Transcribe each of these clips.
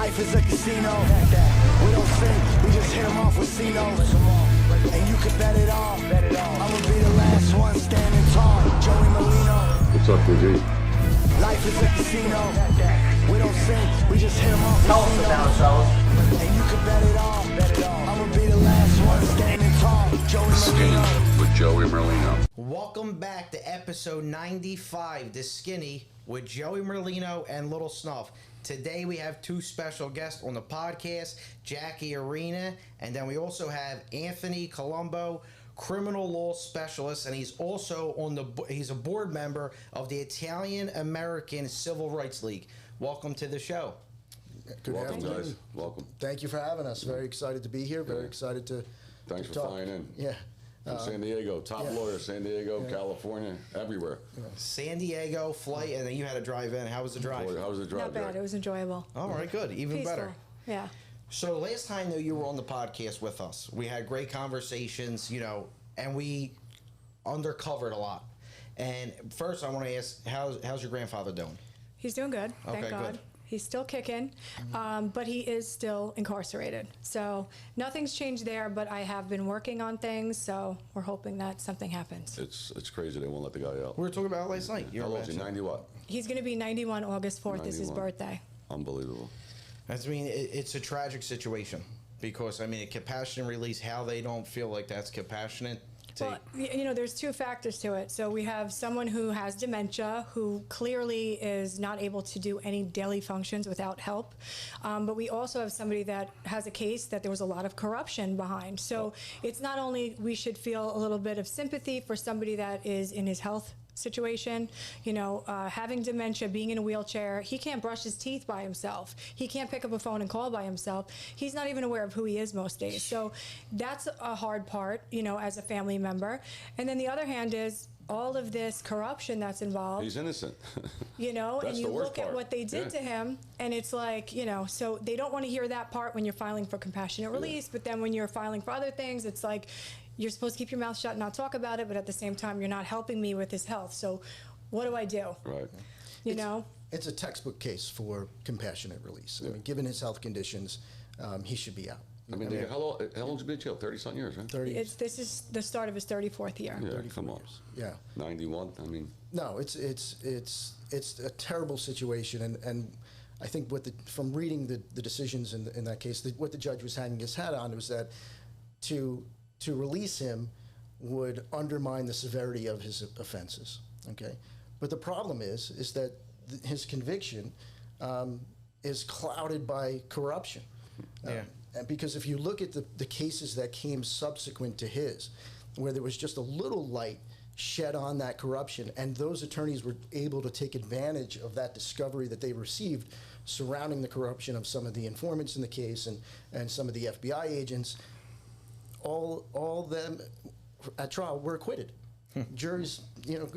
Life is a casino. We don't think, we just hit them off with C-notes. And you can bet it all. I'ma be the last one standing tall. Joey Merlino. What's up, G? Life is a casino. We don't think, we just hit them off with Tell us about ourselves. And you can bet it all. I'ma be the last one standing tall. Joey Skinny Merlino. with Joey Merlino. Welcome back to episode 95, The Skinny with Joey Merlino and Lil Snuff. Today we have two special guests on the podcast, Jackie Orena, and then we also have Anthony Colombo, criminal law specialist, and he's also he's a board member of the Italian American Civil Rights League. Welcome to the show. Good Welcome, afternoon. guys. Welcome. Thank you for having us. Very excited to be here. Very excited to Thanks for talk. flying in. Yeah. From San Diego, top lawyer, San Diego, California, everywhere. San Diego flight, and then you had to drive in. How was the drive? Boy, how was the drive? Not bad. Jack? It was enjoyable. All right, good. Even Peaceful. better. Yeah. So last time that you were on the podcast with us, we had great conversations, and we undercovered a lot. And first, I want to ask, how's your grandfather doing? He's doing good. Thank Okay, God. good. He's still kicking, but he is still incarcerated. So nothing's changed there, but I have been working on things, so we're hoping that something happens. It's crazy they won't let the guy out. We were talking about it last night. You How were old is he? mentioning. 90 what? He's going to be 91 August 4th is his 91. birthday. Unbelievable. I mean, it's a tragic situation because, I mean, a compassionate release, how they don't feel like that's compassionate. Well, there's two factors to it. So we have someone who has dementia, who clearly is not able to do any daily functions without help. But we also have somebody that has a case that there was a lot of corruption behind. So it's not only we should feel a little bit of sympathy for somebody that is in his health situation, having dementia, being in a wheelchair, he can't brush his teeth by himself. He can't pick up a phone and call by himself. He's not even aware of who he is most days. So that's a hard part, as a family member. And then the other hand is all of this corruption that's involved. He's innocent. And That's you the worst look at part. what they did to him, and it's like, so they don't want to hear that part when you're filing for compassionate release, but then when you're filing for other things, it's like, you're supposed to keep your mouth shut and not talk about it, but at the same time, you're not helping me with his health. So what do I do? Right. It's a textbook case for compassionate release. I mean, given his health conditions, he should be out. I mean, how long's he been in jail? 30-something years, right? 30. This is the start of his 34th year. Yeah, 34 come on. years. Yeah. 91, I mean. No, it's a terrible situation, and I think from reading the decisions in that case, what the judge was hanging his hat on was that to release him would undermine the severity of his offenses. Okay, but the problem is that his conviction is clouded by corruption. And because if you look at the cases that came subsequent to his, where there was just a little light shed on that corruption, and those attorneys were able to take advantage of that discovery that they received surrounding the corruption of some of the informants in the case and some of the FBI agents, all them at trial were acquitted. Juries,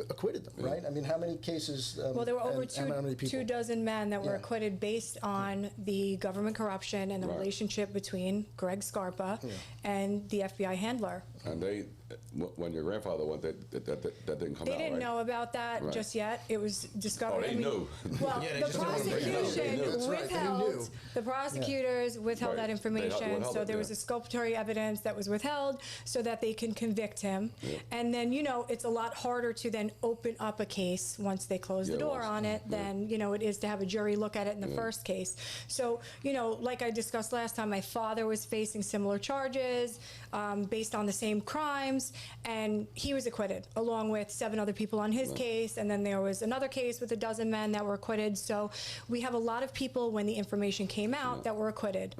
acquitted them, right? I mean, how many cases? Well, there were over and how many people? 2 dozen men that were Yeah. acquitted based on the government corruption and the Right. relationship between Greg Scarpa and the FBI handler. And when your grandfather went, that didn't come They out, didn't right? know about that Right. just yet. It was discovered. Oh, they knew. Well, Yeah, they the just didn't want to bring it up. prosecution They knew. That's right, they knew. withheld. The prosecutors withheld Right. that information, withheld so it, there was yeah. exculpatory evidence that was withheld, so that they can convict him. And then it's a lot harder to then open up a case once they close the Yeah, door once- on it than it is to have a jury look at it in the first case. So like I discussed last time, my father was facing similar charges based on the same crimes, and he was acquitted along with 7 other people on his case, and then there was another case with a dozen men that were acquitted. So we have a lot of people when the information came out that were acquitted.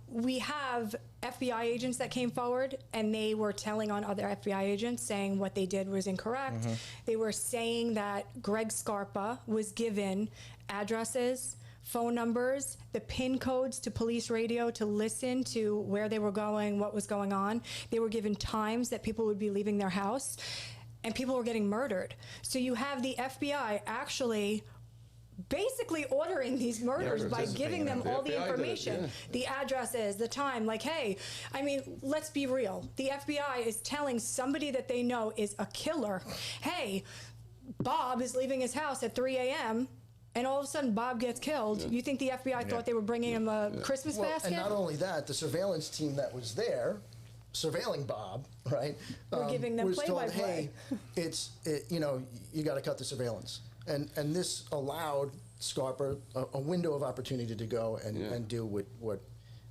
We have FBI agents that came forward, and they were telling on other FBI agents saying what they did was incorrect. They were saying that Greg Scarpa was given addresses, phone numbers, the PIN codes to police radio to listen to where they were going, what was going on. They were given times that people would be leaving their house, and people were getting murdered. So you have the FBI actually basically ordering these murders by giving them all the FBI did it, information, yeah. the addresses, the time. Like, hey, I mean, let's be real. The FBI is telling somebody that they know is a killer, hey, Bob is leaving his house at 3 a.m., and all of a sudden Bob gets killed. You think the FBI thought they were bringing him a Christmas basket? And not only that, the surveillance team that was there, surveilling Bob, right? We're giving them was told, play-by-play. hey, you got to cut the surveillance, and this allowed Scarpa a window of opportunity to go and do what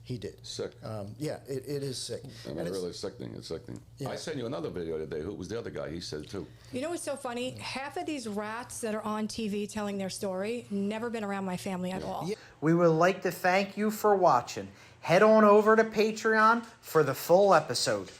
he did. Sick. It is sick. I mean, And it's- really sickening. It's sickening. Yeah. I sent you another video today. Who was the other guy? He said it too. You know what's so funny? Half of these rats that are on TV telling their story never been around my family at all. We would like to thank you for watching. Head on over to Patreon for the full episode.